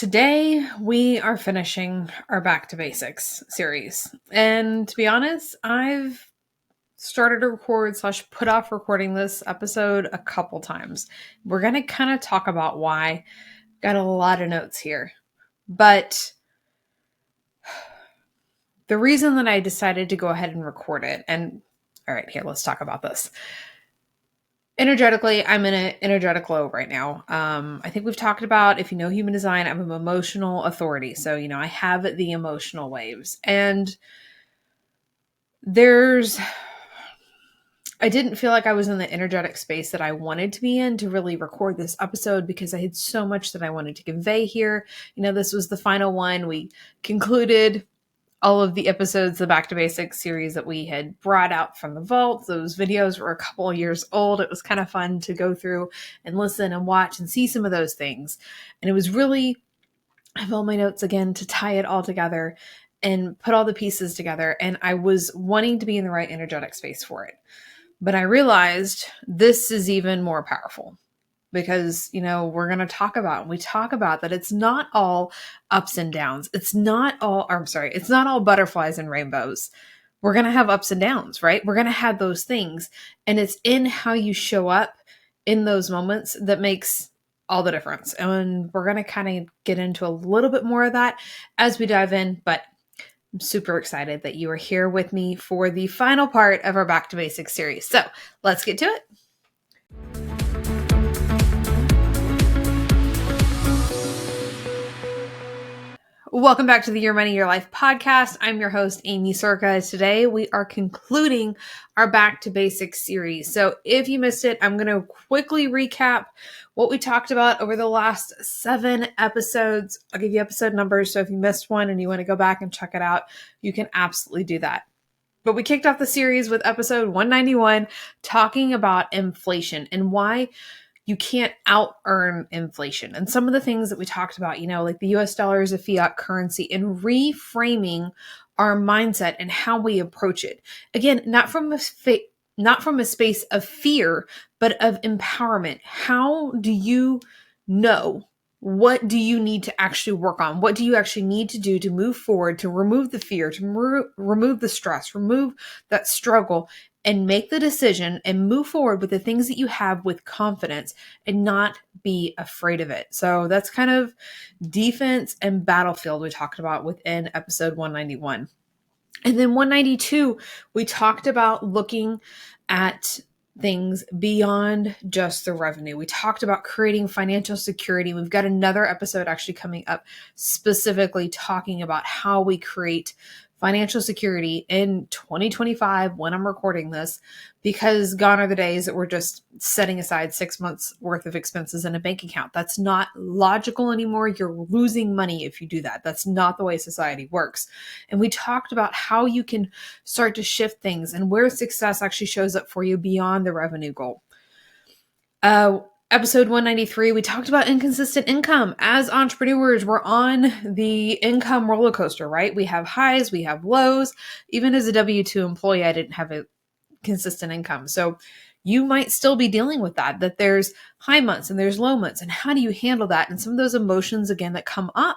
Today, we are finishing our Back to Basics series. And to be honest, I've started to record / put off recording this episode a couple times. We're going to kind of talk about why. Got a lot of notes here. But the reason that I decided to go ahead and record it, and all right, here, let's talk about this. Energetically, I'm in an energetic low right now. I think we've talked about, if you know human design, I'm an emotional authority. So, I have the emotional waves. And I didn't feel like I was in the energetic space that I wanted to be in to really record this episode because I had so much that I wanted to convey here. This was the final one. We concluded all of the episodes, the Back to Basics series that we had brought out from the vault. Those videos were a couple of years old. It was kind of fun to go through and listen and watch and see some of those things. And it was really, I have all my notes again to tie it all together and put all the pieces together. And I was wanting to be in the right energetic space for it. But I realized this is even more powerful. Because, we're going to talk about, and we talk about that it's not all ups and downs. It's not all butterflies and rainbows. We're going to have ups and downs, right? We're going to have those things. And it's in how you show up in those moments that makes all the difference. And we're going to kind of get into a little bit more of that as we dive in. But I'm super excited that you are here with me for the final part of our Back to Basics series. So let's get to it. Welcome back to the Your Money, Your Life podcast. I'm your host, Aimee Cerka. Today, we are concluding our Back to Basics series. So if you missed it, I'm going to quickly recap what we talked about over the last 7 episodes. I'll give you episode numbers. So if you missed one and you want to go back and check it out, you can absolutely do that. But we kicked off the series with episode 191, talking about inflation and why you can't out earn inflation. And some of the things that we talked about, like the US dollar is a fiat currency, and reframing our mindset and how we approach it. Again, not from a space of fear, but of empowerment. How do you know? What do you need to actually work on? What do you actually need to do to move forward, to remove the fear, to remove the stress, remove that struggle, and make the decision and move forward with the things that you have with confidence and not be afraid of it? So that's kind of defense and battlefield we talked about within episode 191. And then 192, we talked about looking at things beyond just the revenue. We talked about creating financial security. We've got another episode actually coming up specifically talking about how we create financial security in 2025 when I'm recording this, because gone are the days that we're just setting aside 6 months worth of expenses in a bank account. That's not logical anymore. You're losing money if you do that. That's not the way society works. And we talked about how you can start to shift things and where success actually shows up for you beyond the revenue goal. Episode 193, we talked about inconsistent income. As entrepreneurs, we're on the income roller coaster, right? We have highs, we have lows. Even as a W-2 employee, I didn't have a consistent income. So you might still be dealing with that there's high months and there's low months. And how do you handle that? And some of those emotions, again, that come up.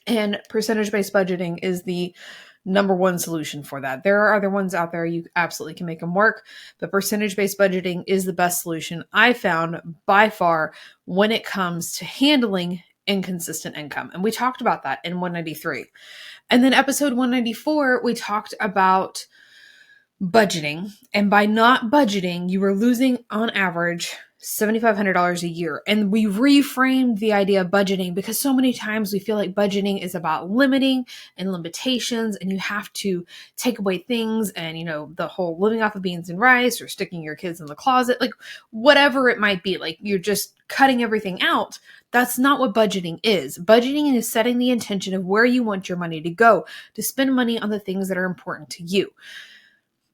And percentage-based budgeting is the number one solution for that. There are other ones out there. You absolutely can make them work, but percentage-based budgeting is the best solution I found by far when it comes to handling inconsistent income. And we talked about that in 193. And then episode 194, we talked about budgeting. And by not budgeting, you were losing on average $7,500 a year. And we reframed the idea of budgeting because so many times we feel like budgeting is about limiting and limitations, and you have to take away things and, the whole living off of beans and rice or sticking your kids in the closet, like whatever it might be, like you're just cutting everything out. That's not what budgeting is. Budgeting is setting the intention of where you want your money to go, to spend money on the things that are important to you.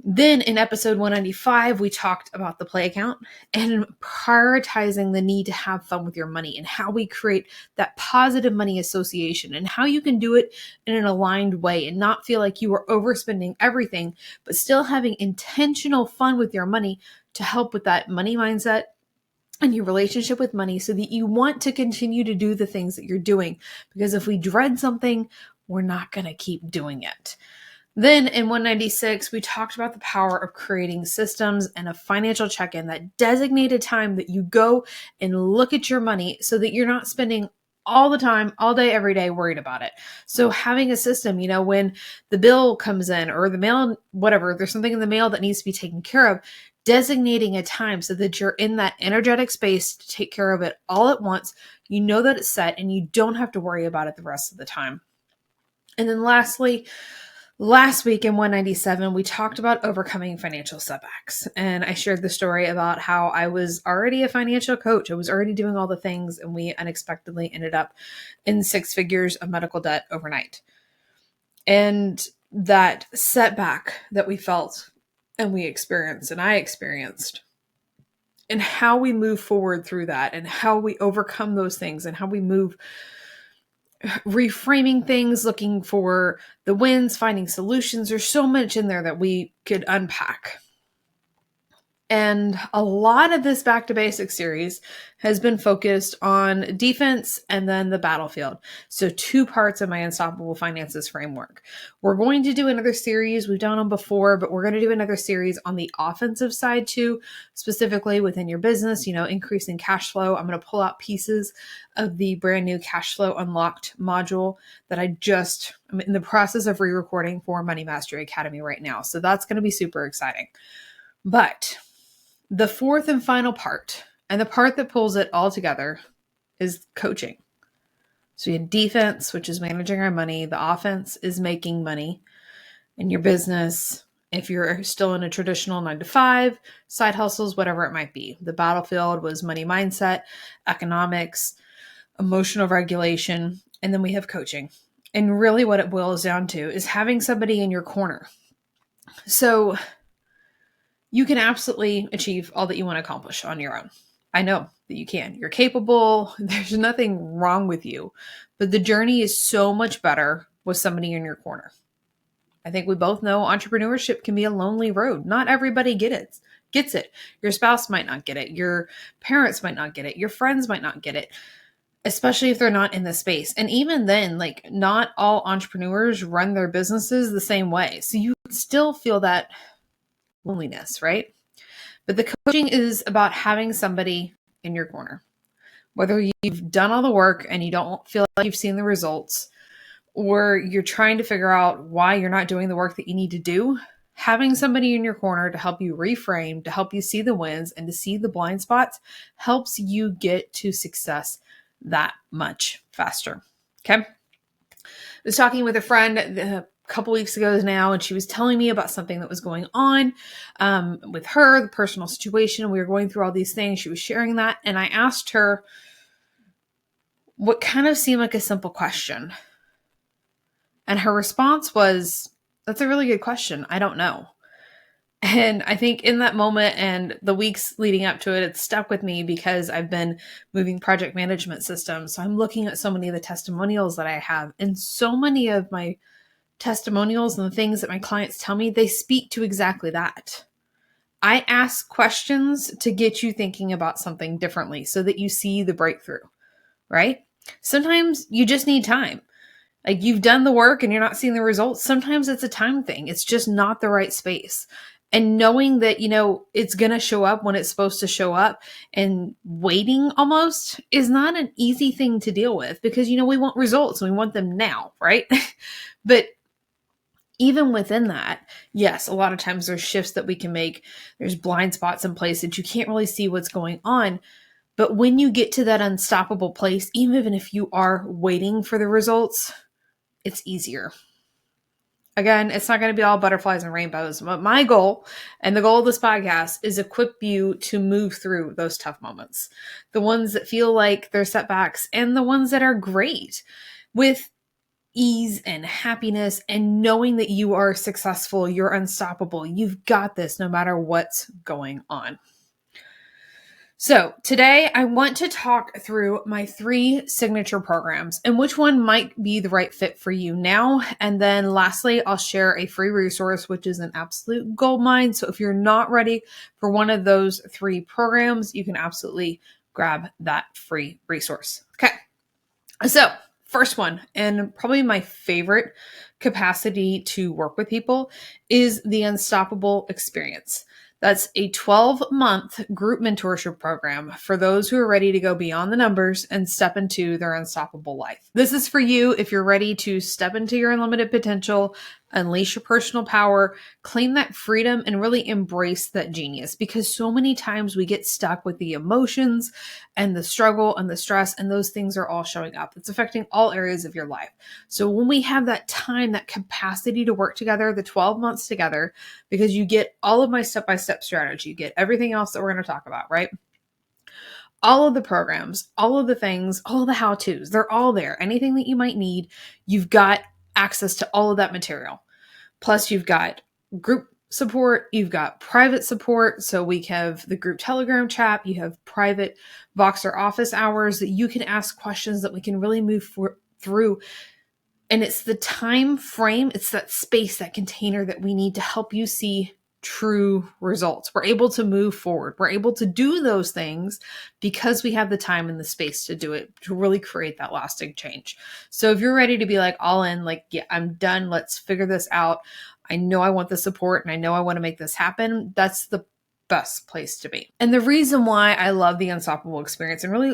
Then in episode 195, we talked about the play account and prioritizing the need to have fun with your money and how we create that positive money association and how you can do it in an aligned way and not feel like you are overspending everything, but still having intentional fun with your money to help with that money mindset and your relationship with money so that you want to continue to do the things that you're doing. Because if we dread something, we're not going to keep doing it. Then in 196, we talked about the power of creating systems and a financial check-in, that designated time that you go and look at your money so that you're not spending all the time, all day, every day worried about it. So having a system, when the bill comes in or the mail, whatever, there's something in the mail that needs to be taken care of, designating a time so that you're in that energetic space to take care of it all at once. You know that it's set and you don't have to worry about it the rest of the time. And then lastly, last week in 197, we talked about overcoming financial setbacks. And I shared the story about how I was already a financial coach. I was already doing all the things, and we unexpectedly ended up in 6 figures of medical debt overnight. And that setback that we felt and we experienced, and I experienced, and how we move forward through that, and how we overcome those things, and how we move reframing things, looking for the wins, finding solutions. There's so much in there that we could unpack. And a lot of this Back to Basics series has been focused on defense and then the battlefield. So 2 parts of my Unstoppable Finances framework. We're going to do another series. We've done them before, but we're going to do another series on the offensive side too, specifically within your business, increasing cash flow. I'm going to pull out pieces of the brand new Cash Flow Unlocked module that I'm in the process of re-recording for Money Mastery Academy right now. So that's going to be super exciting. But the 4th and final part, and the part that pulls it all together, is coaching. So we had defense, which is managing our money. The offense is making money in your business. If you're still in a traditional 9-to-5, side hustles, whatever it might be. The battlefield was money mindset, economics, emotional regulation, and then we have coaching. And really what it boils down to is having somebody in your corner. So you can absolutely achieve all that you want to accomplish on your own. I know that you can. You're capable. There's nothing wrong with you. But the journey is so much better with somebody in your corner. I think we both know entrepreneurship can be a lonely road. Not everybody gets it. Your spouse might not get it. Your parents might not get it. Your friends might not get it, especially if they're not in the space. And even then, not all entrepreneurs run their businesses the same way. So you still feel that loneliness, right? But the coaching is about having somebody in your corner. Whether you've done all the work and you don't feel like you've seen the results, or you're trying to figure out why you're not doing the work that you need to do, having somebody in your corner to help you reframe, to help you see the wins and to see the blind spots helps you get to success that much faster. Okay. I was talking with a friend couple weeks ago now, and she was telling me about something that was going on with her, the personal situation. We were going through all these things. She was sharing that. And I asked her what kind of seemed like a simple question. And her response was, "That's a really good question. I don't know." And I think in that moment and the weeks leading up to it, it stuck with me because I've been moving project management systems. So I'm looking at so many of the testimonials that I have, and so many of my testimonials and the things that my clients tell me, they speak to exactly that. I ask questions to get you thinking about something differently so that you see the breakthrough, right? Sometimes you just need time. You've done the work and you're not seeing the results. Sometimes it's a time thing. It's just not the right space. And knowing that, it's going to show up when it's supposed to show up, and waiting almost is not an easy thing to deal with because, we want results and we want them now, right? But even within that, yes, a lot of times there's shifts that we can make. There's blind spots in place that you can't really see what's going on. But when you get to that unstoppable place, even if you are waiting for the results, it's easier. Again, it's not going to be all butterflies and rainbows. But my goal and the goal of this podcast is equip you to move through those tough moments. The ones that feel like they're setbacks and the ones that are great, with ease and happiness, and knowing that you are successful, you're unstoppable, you've got this no matter what's going on. So today I want to talk through my 3 signature programs and which one might be the right fit for you now. And then lastly, I'll share a free resource, which is an absolute goldmine. So if you're not ready for one of those 3 programs, you can absolutely grab that free resource. Okay. So first one, and probably my favorite capacity to work with people, is the Unstoppable Experience. That's a 12-month group mentorship program for those who are ready to go beyond the numbers and step into their unstoppable life. This is for you if you're ready to step into your unlimited potential, unleash your personal power, claim that freedom, and really embrace that genius. Because so many times we get stuck with the emotions and the struggle and the stress, and those things are all showing up. It's affecting all areas of your life. So when we have that time, that capacity to work together, the 12 months together, because you get all of my step-by-step strategy, you get everything else that we're going to talk about, right? All of the programs, all of the things, all of the how-tos, they're all there. Anything that you might need, you've got access to all of that material. Plus, you've got group support, you've got private support. So we have the group Telegram chat, you have private Voxer office hours that you can ask questions that we can really move through. And it's the time frame, it's that space, that container that we need to help you see true results. We're able to move forward. We're able to do those things because we have the time and the space to do it, to really create that lasting change. So if you're ready to be like all in, like, yeah, I'm done, let's figure this out. I know I want the support and I know I want to make this happen. That's the best place to be. And the reason why I love the Unstoppable Experience, and really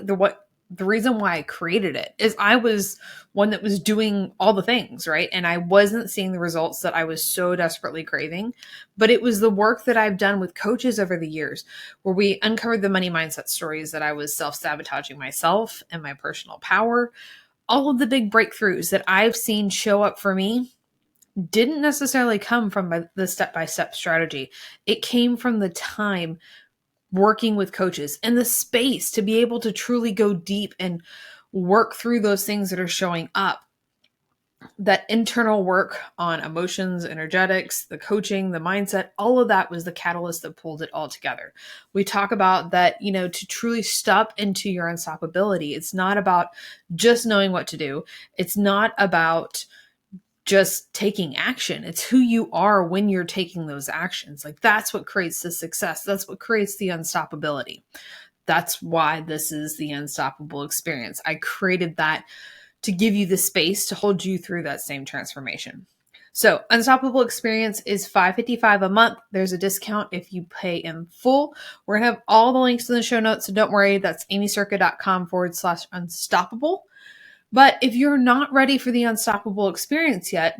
the reason why I created it, is I was one that was doing all the things, right? And I wasn't seeing the results that I was so desperately craving. But it was the work that I've done with coaches over the years where we uncovered the money mindset stories that I was self-sabotaging myself and my personal power. All of the big breakthroughs that I've seen show up for me didn't necessarily come from the step-by-step strategy. It came from the time working with coaches and the space to be able to truly go deep and work through those things that are showing up. That internal work on emotions, energetics, the coaching, the mindset, all of that was the catalyst that pulled it all together. We talk about that, to truly step into your unstoppability, it's not about just knowing what to do. It's not about just taking action. It's who you are when you're taking those actions. Like, that's what creates the success. That's what creates the unstoppability. That's why this is the Unstoppable Experience. I created that to give you the space to hold you through that same transformation. So Unstoppable Experience is $555 a month. There's a discount if you pay in full. We're going to have all the links in the show notes, so don't worry. That's aimeecerka.com/unstoppable. But if you're not ready for the Unstoppable Experience yet,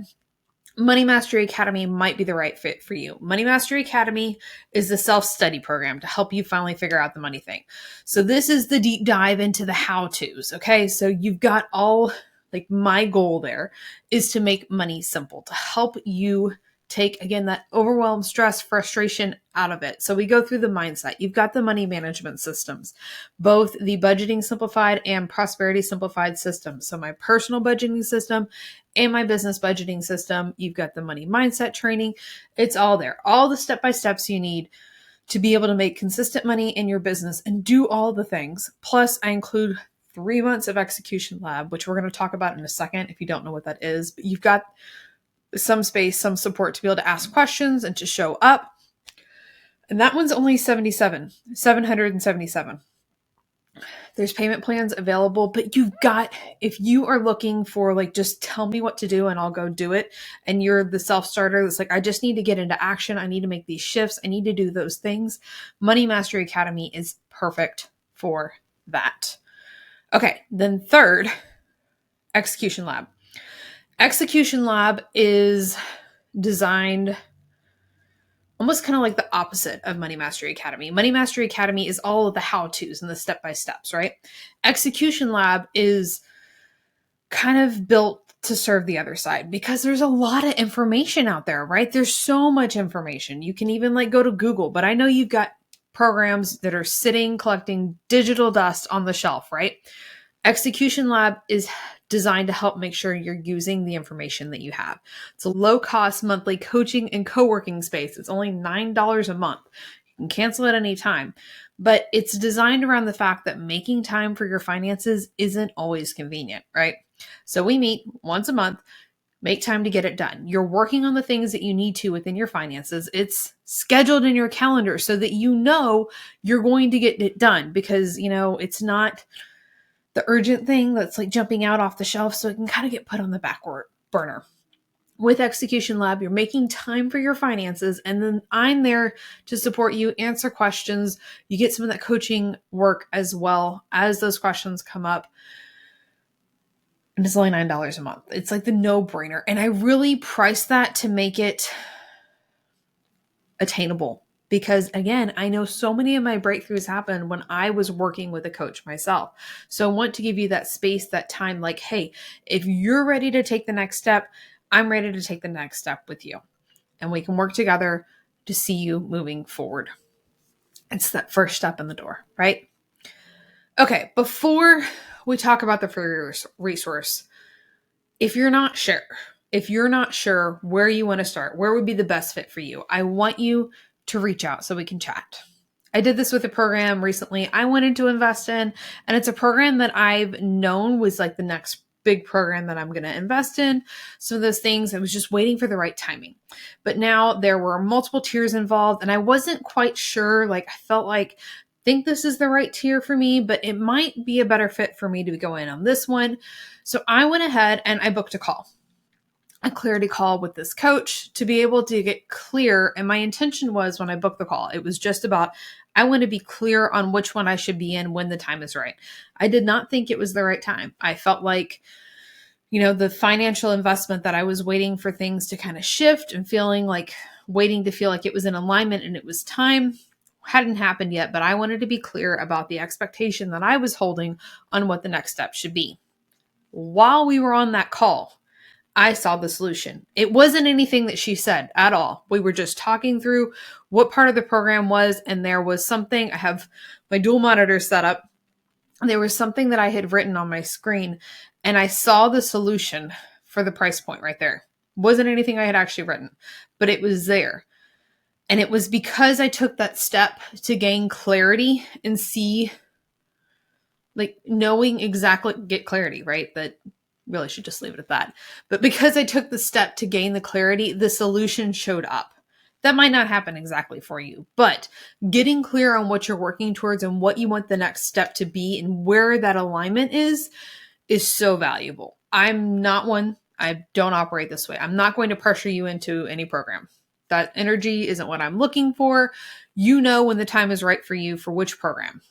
Money Mastery Academy might be the right fit for you. Money Mastery Academy is the self-study program to help you finally figure out the money thing. So this is the deep dive into the how-tos, okay? So you've got all, like, my goal there is to make money simple, to help you take, again, that overwhelm, stress, frustration out of it. So we go through the mindset. You've got the money management systems, both the Budgeting Simplified and Prosperity Simplified systems. So my personal budgeting system and my business budgeting system. You've got the money mindset training. It's all there. All the step-by-steps you need to be able to make consistent money in your business and do all the things. Plus, I include 3 months of execution lab, which we're going to talk about in a second if you don't know what that is. But you've got some space, some support to be able to ask questions and to show up. And that one's only $777. There's payment plans available, but if you are looking for, like, just tell me what to do and I'll go do it, and you're the self-starter that's like, I just need to get into action, I need to make these shifts, I need to do those things, Money Mastery Academy is perfect for that. Okay, then third, Execution Lab. Execution Lab is designed almost kind of like the opposite of Money Mastery Academy. Money Mastery Academy is all of the how-tos and the step-by-steps, right? Execution Lab is kind of built to serve the other side because there's a lot of information out there, right? There's so much information. You can even, like, go to Google, but I know you've got programs that are sitting collecting digital dust on the shelf, right? Execution Lab is designed to help make sure you're using the information that you have. It's a low-cost monthly coaching and co-working space. It's only $9 a month. You can cancel at any time. But it's designed around the fact that making time for your finances isn't always convenient, right? So we meet once a month. Make time to get it done. You're working on the things that you need to within your finances. It's scheduled in your calendar so that you know you're going to get it done because, it's not the urgent thing that's like jumping out off the shelf. So it can kind of get put on the back burner. With Execution Lab, you're making time for your finances, and then I'm there to support you, answer questions. You get some of that coaching work as well as those questions come up. And it's only $9 a month. It's like the no-brainer. And I really price that to make it attainable because, again, I know so many of my breakthroughs happened when I was working with a coach myself. So I want to give you that space, that time, like, hey, if you're ready to take the next step, I'm ready to take the next step with you. And we can work together to see you moving forward. It's that first step in the door, right? Okay, before we talk about the free resource, if you're not sure where you want to start, where would be the best fit for you, I want you to reach out so we can chat. I did this with a program recently I wanted to invest in, and it's a program that I've known was like the next big program that I'm going to invest in. Some of those things, I was just waiting for the right timing. But now there were multiple tiers involved, and I wasn't quite sure. I felt like, think this is the right tier for me, but it might be a better fit for me to go in on this one. So I went ahead and I booked a clarity call with this coach to be able to get clear. And my intention was, when I booked the call, it was just about, I want to be clear on which one I should be in when the time is right. I did not think it was the right time. I felt like, the financial investment that I was waiting for things to kind of shift and waiting to feel like it was in alignment and it was time, hadn't happened yet, but I wanted to be clear about the expectation that I was holding on what the next step should be. While we were on that call, I saw the solution. It wasn't anything that she said at all. We were just talking through what part of the program was, and there was something, I have my dual monitor set up. There was something that I had written on my screen, and I saw the solution for the price point right there. Wasn't anything I had actually written, but it was there. And it was because I took that step to gain clarity and see, knowing exactly, get clarity, right? That really should just leave it at that. But because I took the step to gain the clarity, the solution showed up. That might not happen exactly for you, but getting clear on what you're working towards and what you want the next step to be and where that alignment is so valuable. I'm not one. I don't operate this way. I'm not going to pressure you into any program. That energy isn't what I'm looking for. You know when the time is right for you for which program.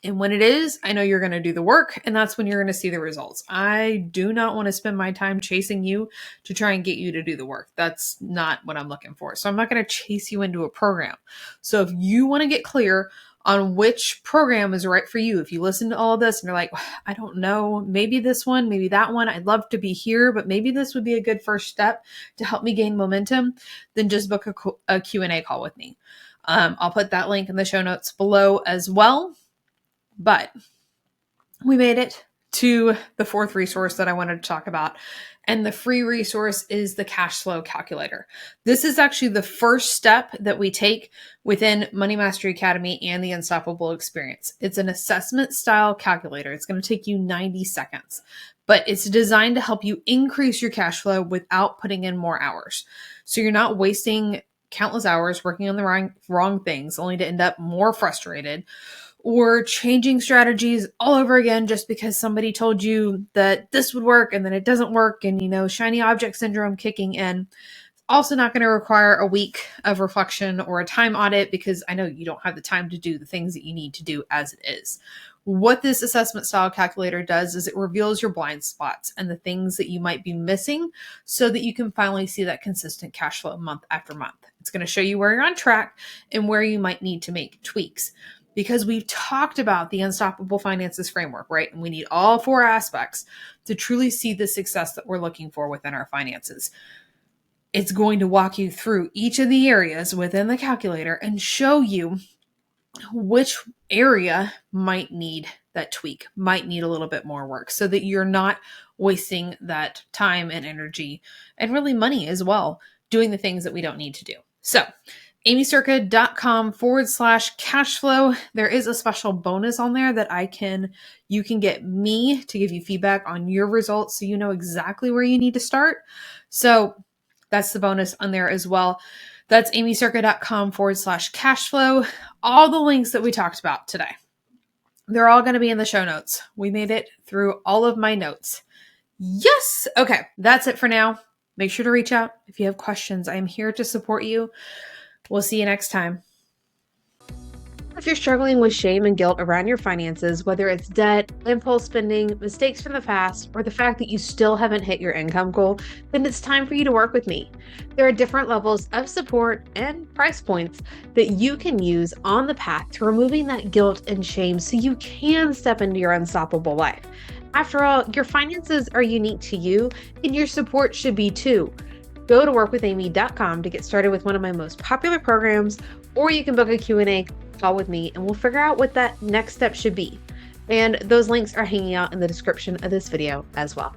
And when it is, I know you're going to do the work, and that's when you're going to see the results. I do not want to spend my time chasing you to try and get you to do the work. That's not what I'm looking for. So I'm not going to chase you into a program. So if you want to get clear on which program is right for you, if you listen to all of this and you're like, I don't know, maybe this one, maybe that one, I'd love to be here, but maybe this would be a good first step to help me gain momentum, then just book a Q&A call with me. I'll put that link in the show notes below as well. But we made it to the fourth resource that I wanted to talk about. And the free resource is the cash flow calculator. This is actually the first step that we take within Money Mastery Academy and the Unstoppable Experience. It's an assessment style calculator. It's going to take you 90 seconds, but it's designed to help you increase your cash flow without putting in more hours. So you're not wasting countless hours working on the wrong things, only to end up more frustrated, or changing strategies all over again just because somebody told you that this would work and then it doesn't work, and shiny object syndrome kicking in. Also not going to require a week of reflection or a time audit because I know you don't have the time to do the things that you need to do as it is. What this assessment style calculator does is it reveals your blind spots and the things that you might be missing so that you can finally see that consistent cash flow month after month. It's going to show you where you're on track and where you might need to make tweaks. Because we've talked about the Unstoppable Finances framework, right? And we need all four aspects to truly see the success that we're looking for within our finances. It's going to walk you through each of the areas within the calculator and show you which area might need that tweak, might need a little bit more work so that you're not wasting that time and energy and really money as well, doing the things that we don't need to do. So aimeecerka.com/cash flow. There is a special bonus on there that you can get me to give you feedback on your results so you know exactly where you need to start. So that's the bonus on there as well. That's aimeecerka.com/cash flow. All the links that we talked about today, they're all going to be in the show notes. We made it through all of my notes. Yes. Okay. That's it for now. Make sure to reach out if you have questions. I am here to support you. We'll see you next time. If you're struggling with shame and guilt around your finances, whether it's debt, impulse spending, mistakes from the past, or the fact that you still haven't hit your income goal, then it's time for you to work with me. There are different levels of support and price points that you can use on the path to removing that guilt and shame so you can step into your unstoppable life. After all, your finances are unique to you, and your support should be too. Go to workwithaimee.com to get started with one of my most popular programs, or you can book a Q&A call with me and we'll figure out what that next step should be. And those links are hanging out in the description of this video as well.